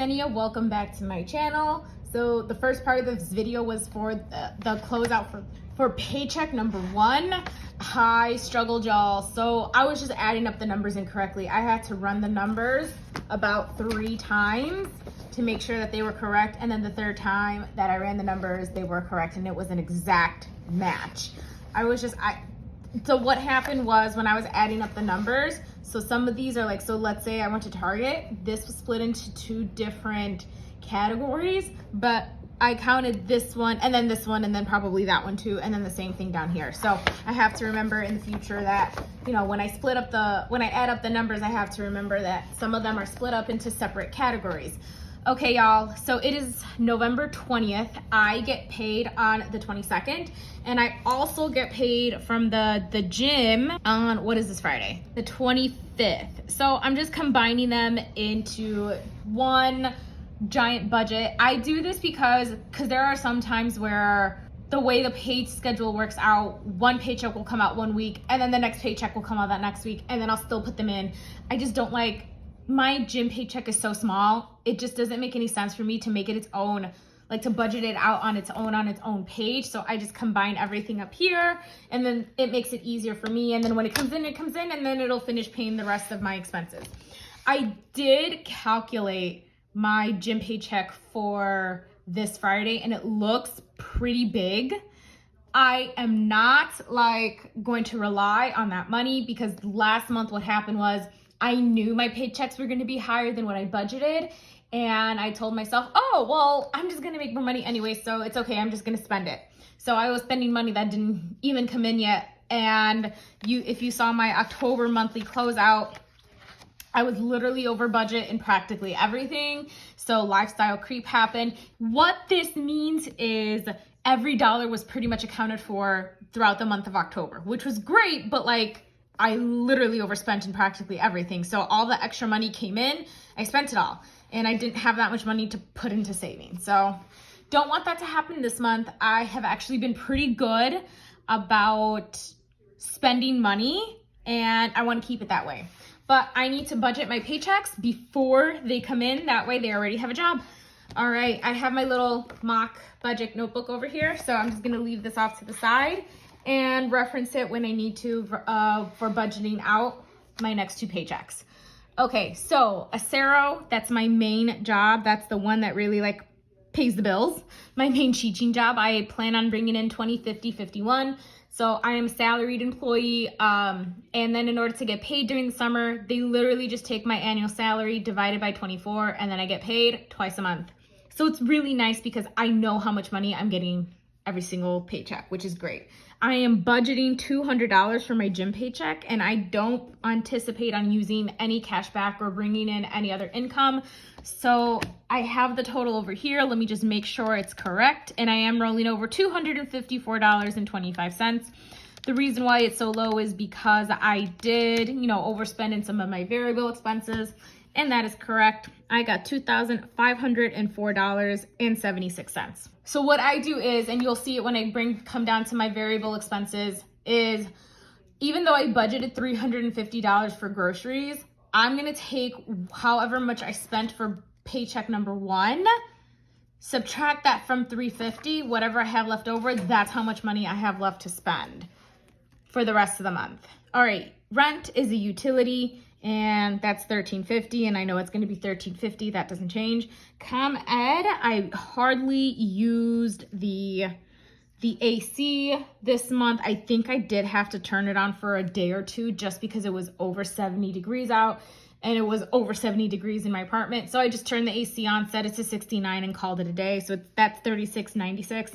Yessenia, welcome back to my channel. So the first part of this video was for the closeout for paycheck number 1. I struggled, y'all. So I was just adding up the numbers incorrectly. I had to run the numbers about 3 times to make sure that they were correct, and then the third time that I ran the numbers, they were correct, and it was an exact match. So what happened was when I was adding up the numbers, so some of these are like, so let's say I went to Target, this was split into 2 different categories, but I counted this one and then probably that one too, and then the same thing down here. So I have to remember in the future that, you know, when I add up the numbers, I have to remember that some of them are split up into separate categories. Okay, y'all, so it is November 20th. I get paid on the 22nd, and I also get paid from the gym on, what is this Friday? The 25th. So I'm just combining them into one giant budget. I do this because there are some times where the way the pay schedule works out, one paycheck will come out one week, and then the next paycheck will come out that next week, and then I'll still put them in. I just don't like, my gym paycheck is so small, it just doesn't make any sense for me to make it its own, like to budget it out on its own page. So I just combine everything up here, and then it makes it easier for me. And then when it comes in, and then it'll finish paying the rest of my expenses. I did calculate my gym paycheck for this Friday, and it looks pretty big. I am not like going to rely on that money, because last month what happened was I knew my paychecks were going to be higher than what I budgeted, and I told myself, oh, well, I'm just going to make more money anyway, so it's okay, I'm just going to spend it. So I was spending money that didn't even come in yet, and if you saw my October monthly closeout, I was literally over budget in practically everything, so lifestyle creep happened. What this means is every dollar was pretty much accounted for throughout the month of October, which was great, but like, I literally overspent in practically everything. So all the extra money came in, I spent it all, and I didn't have that much money to put into savings. So don't want that to happen this month. I have actually been pretty good about spending money, and I want to keep it that way. But I need to budget my paychecks before they come in. That way they already have a job. All right, I have my little mock budget notebook over here, so I'm just gonna leave this off to the side and reference it when I need to for budgeting out my next 2 paychecks. Okay, so Acero, that's my main job. That's the one that really like pays the bills. My main teaching job, I plan on bringing in 20, 50, 51. So I am a salaried employee, and then in order to get paid during the summer, they literally just take my annual salary divided by 24, and then I get paid twice a month. So it's really nice because I know how much money I'm getting every single paycheck, which is great. I am budgeting $200 for my gym paycheck, and I don't anticipate on using any cash back or bringing in any other income. So I have the total over here. Let me just make sure it's correct. And I am rolling over $254.25. The reason why it's so low is because I did, overspend in some of my variable expenses, and that is correct. I got $2,504.76. So what I do is, and you'll see it when I come down to my variable expenses, is even though I budgeted $350 for groceries, I'm gonna take however much I spent for paycheck number 1, subtract that from $350, whatever I have left over, that's how much money I have left to spend for the rest of the month. All right, rent is a utility, and that's $13.50, and I know it's going to be $13.50. That doesn't change. ComEd, I hardly used the AC this month. I think I did have to turn it on for a day or 2 just because it was over 70 degrees out, and it was over 70 degrees in my apartment. So I just turned the AC on, set it to 69, and called it a day. So that's $36.96.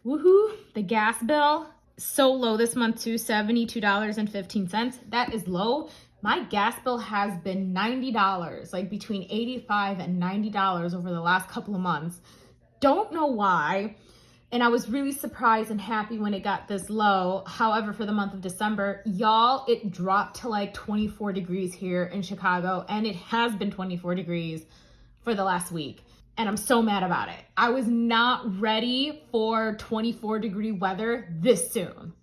Woohoo! The gas bill, so low this month too, $72.15. That is low. My gas bill has been $90, like between $85 and $90 over the last couple of months. Don't know why. And I was really surprised and happy when it got this low. However, for the month of December, y'all, it dropped to like 24 degrees here in Chicago, and it has been 24 degrees for the last week. And I'm so mad about it. I was not ready for 24-degree weather this soon.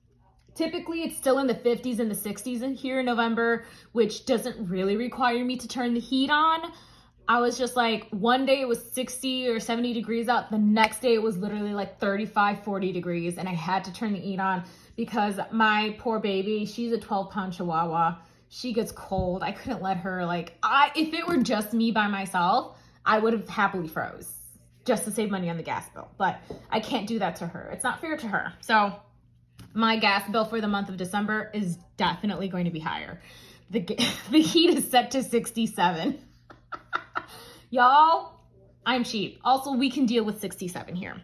Typically, it's still in the 50s and the 60s here in November, which doesn't really require me to turn the heat on. I was just like, one day it was 60 or 70 degrees out. The next day it was literally like 35, 40 degrees. And I had to turn the heat on because my poor baby, she's a 12-pound Chihuahua. She gets cold. I couldn't let her if it were just me by myself, I would have happily froze just to save money on the gas bill. But I can't do that to her. It's not fair to her. So my gas bill for the month of December is definitely going to be higher. The heat is set to 67. Y'all, I'm cheap. Also, we can deal with 67 here.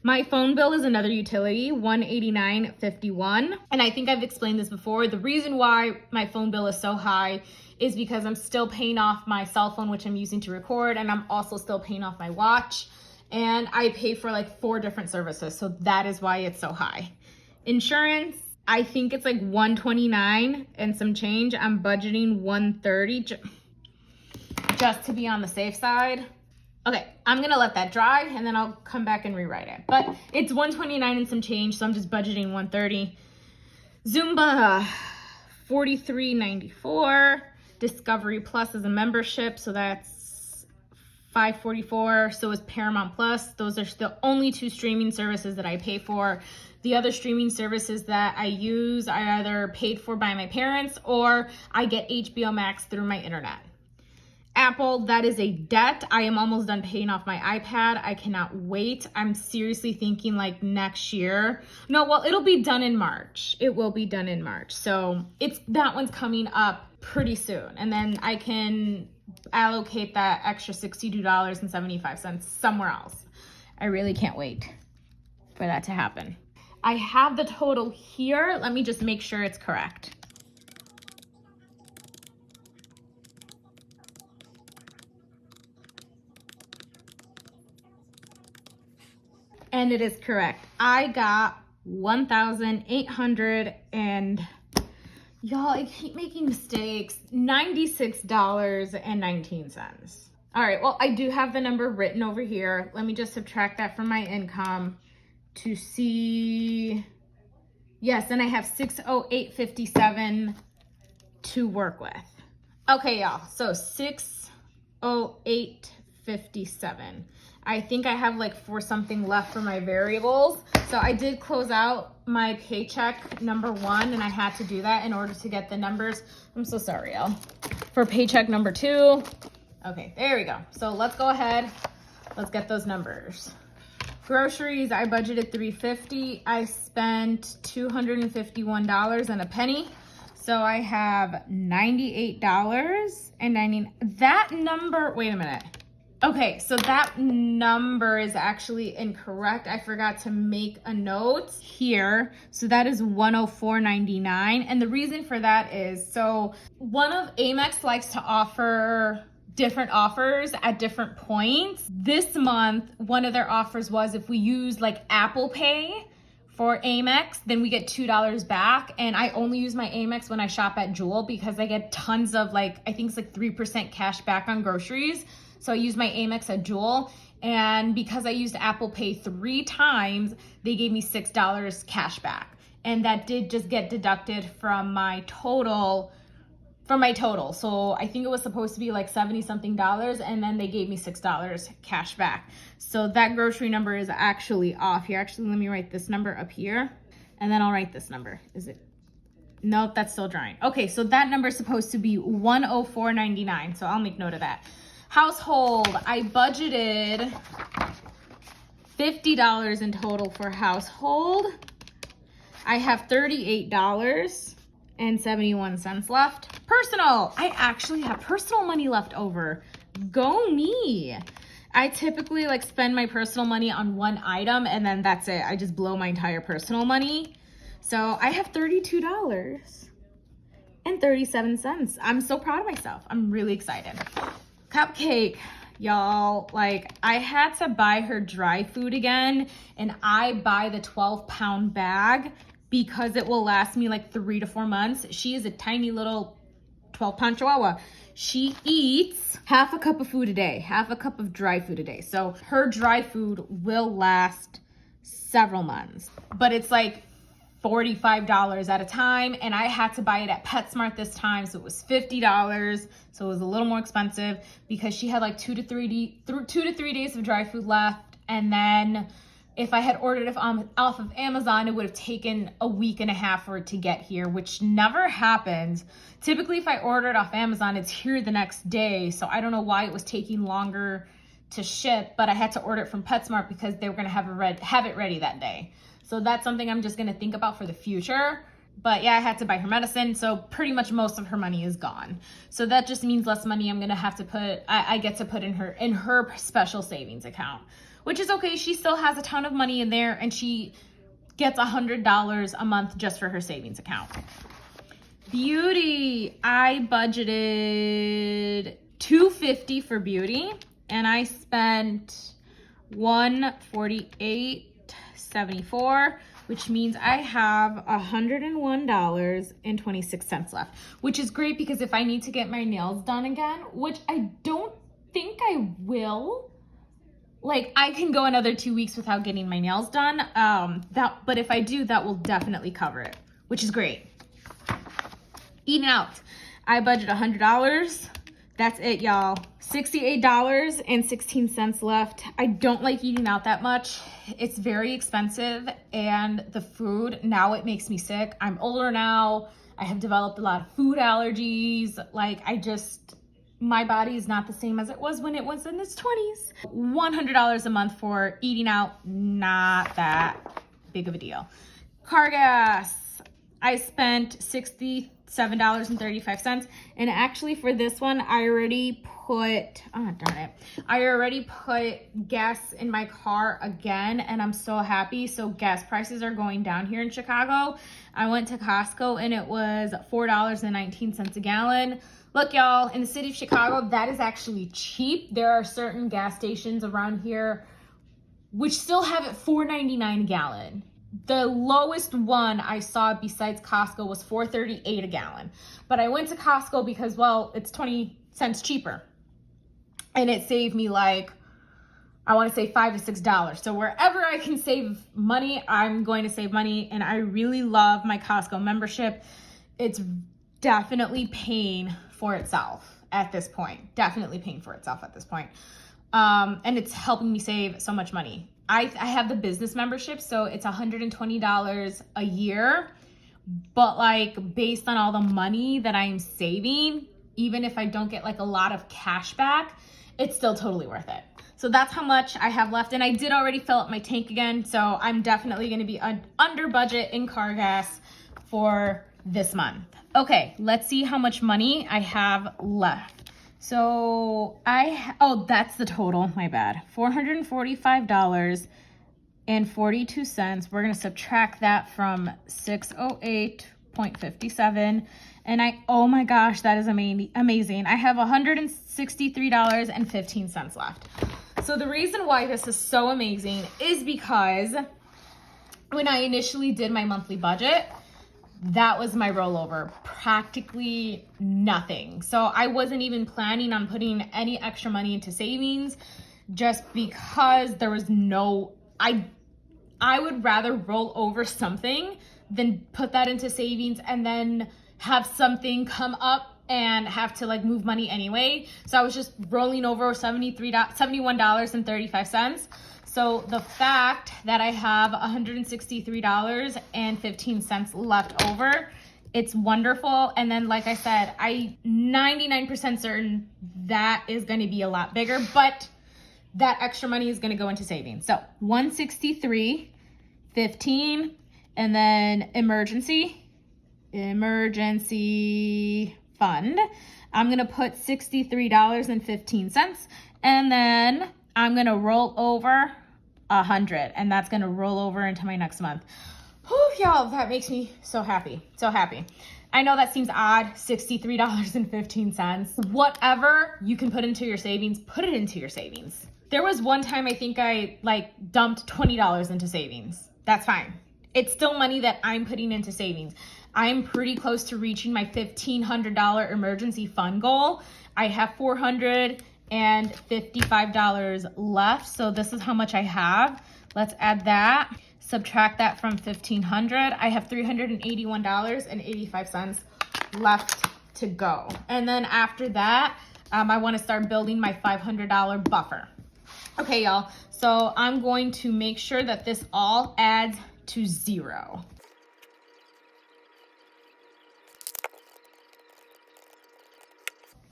My phone bill is another utility, $189.51. And I think I've explained this before. The reason why my phone bill is so high is because I'm still paying off my cell phone, which I'm using to record, and I'm also still paying off my watch. And I pay for like 4 different services, so that is why it's so high. Insurance, I think it's like $129 and some change. I'm budgeting $130 just to be on the safe side. Okay, I'm gonna let that dry and then I'll come back and rewrite it. But it's $129 and some change, so I'm just budgeting $130. Zumba, $43.94. Discovery Plus is a membership, so that's $544. So is Paramount Plus. Those are the only 2 streaming services that I pay for. The other streaming services that I use are either paid for by my parents or I get HBO Max through my internet. Apple, that is a debt. I am almost done paying off my iPad. I cannot wait. I'm seriously thinking like next year. No, well, it'll be done in March. It will be done in March. So that one's coming up pretty soon. And then I can allocate that extra $62.75 somewhere else. I really can't wait for that to happen. I have the total here. Let me just make sure it's correct. And it is correct. I got 1,800 and y'all, I keep making mistakes. $96.19. All right, well, I do have the number written over here. Let me just subtract that from my income to see. Yes, and I have $608.57 to work with. Okay, y'all, so $608.57. I think I have like 4 something left for my variables. So I did close out my paycheck number 1 and I had to do that in order to get the numbers. I'm so sorry, y'all. For paycheck number 2. Okay, there we go. So let's go ahead. Let's get those numbers. Groceries, I budgeted $350. I spent $251 and a penny. So I have $98.90. That number, wait a minute. Okay, so that number is actually incorrect. I forgot to make a note here. So that is $104.99. And the reason for that is, so one of Amex likes to offer different offers at different points. This month, one of their offers was if we use like Apple Pay for Amex, then we get $2 back. And I only use my Amex when I shop at Jewel because I get tons of I think it's like 3% cash back on groceries. So I use my Amex at Jewel, and because I used Apple Pay 3 times, they gave me $6 cash back. And that did just get deducted from my total. So I think it was supposed to be like 70 something dollars, and then they gave me $6 cash back. So that grocery number is actually off here. Actually, let me write this number up here, and then I'll write this number. Is it? Nope, that's still drawing. Okay, so that number is supposed to be $104.99. So I'll make note of that. Household, I budgeted $50 in total for household. I have $38.71 left. Personal, I actually have personal money left over. Go me. I typically spend my personal money on one item and that's it. I just blow my entire personal money. So I have $32.37. I'm so proud of myself. I'm really excited. Cupcake, y'all, I had to buy her dry food again, and I buy the 12-pound bag because it will last me 3 to 4 months. She is a tiny little 12-pound Chihuahua. She eats half a cup of food a day, half a cup of dry food a day. So her dry food will last several months, but it's $45 at a time, and I had to buy it at PetSmart this time, so it was $50. So it was a little more expensive because she had like 2 to 3 days of dry food left, and then if I had ordered it off of Amazon, it would have taken a week and a half for it to get here, which never happens. Typically, if I order it off Amazon, it's here the next day, so I don't know why it was taking longer to ship, but I had to order it from PetSmart because they were going to have it ready that day. So that's something I'm just going to think about for the future. But yeah, I had to buy her medicine, so pretty much most of her money is gone. So that just means less money I'm going to have to put, I get to put in her special savings account, which is okay. She still has a ton of money in there, and she gets $100 a month just for her savings account. Beauty, I budgeted $250 for beauty, and I spent $148.74, which means I have $101.26 left, which is great because if I need to get my nails done again, which I don't think I will, like I can go another 2 weeks without getting my nails done. But if I do, that will definitely cover it, which is great. Eating out, I budget $100. That's it, y'all. $68.16 left. I don't like eating out that much. It's very expensive, and the food, now it makes me sick. I'm older now. I have developed a lot of food allergies. Like my body is not the same as it was when it was in its 20s. $100 a month for eating out, not that big of a deal. Car gas, I spent $67.35, and actually for this one, I already put gas in my car again, and I'm so happy. So gas prices are going down here in Chicago. I went to Costco and it was $4.19 a gallon. Look, y'all, in the city of Chicago, that is actually cheap. There are certain gas stations around here which still have it $4.99 a gallon. The lowest one I saw besides Costco was $4.38 a gallon. But I went to Costco because, well, it's 20 cents cheaper. And it saved me like, I want to say $5 to $6. So wherever I can save money, I'm going to save money. And I really love my Costco membership. It's definitely paying for itself at this point. And it's helping me save so much money. I have the business membership, so it's $120 a year, but like based on all the money that I'm saving, even if I don't get like a lot of cash back, it's still totally worth it. So that's how much I have left, and I did already fill up my tank again, so I'm definitely going to be under budget in car gas for this month. Okay, let's see how much money I have left. So that's the total, my bad. $445.42. We're gonna subtract that from 608.57. And oh my gosh, that is amazing. I have $163.15 left. So the reason why this is so amazing is because when I initially did my monthly budget, that was my rollover, practically nothing. So I wasn't even planning on putting any extra money into savings just because there was I would rather roll over something than put that into savings and then have something come up and have to like move money anyway. So I was just rolling over $71.35. So the fact that I have $163.15 left over, it's wonderful. And then, like I said, I'm 99% certain that is going to be a lot bigger, but that extra money is going to go into savings. So $163.15, and then emergency fund. I'm going to put $63.15, and then I'm going to roll over 100, and that's going to roll over into my next month. Whew, y'all, that makes me so happy. I know that seems odd, $63.15. Whatever you can put into your savings, put it into your savings. There was one time I think I dumped $20 into savings. That's fine. It's still money that I'm putting into savings. I'm pretty close to reaching my $1,500 emergency fund goal. I have $455 left, so this is how much I have. Let's add that. subtract that from $1,500. I have $381.85 left to go. And then after that, I want to start building my $500 buffer. Okay, y'all. So I'm going to make sure that this all adds to 0.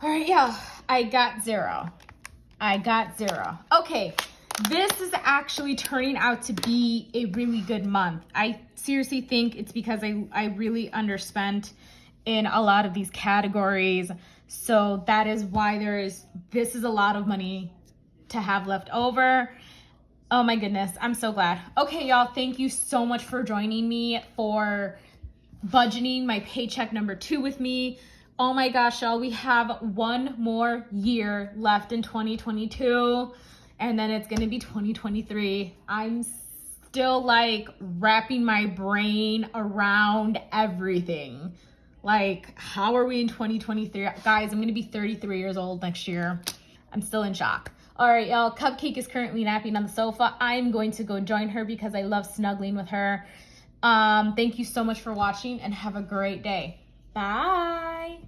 All right, y'all. I got 0. I got 0. Okay. This is actually turning out to be a really good month. I seriously think it's because I really underspent in a lot of these categories. So that is why this is a lot of money to have left over. Oh my goodness, I'm so glad. Okay, y'all, thank you so much for joining me for budgeting my paycheck number 2 with me. Oh my gosh, y'all, we have one more year left in 2022. And then it's gonna be 2023. I'm still like wrapping my brain around everything. Like, how are we in 2023? Guys, I'm gonna be 33 years old next year. I'm still in shock. All right, y'all, Cupcake is currently napping on the sofa. I'm going to go join her because I love snuggling with her. Thank you so much for watching and have a great day. Bye.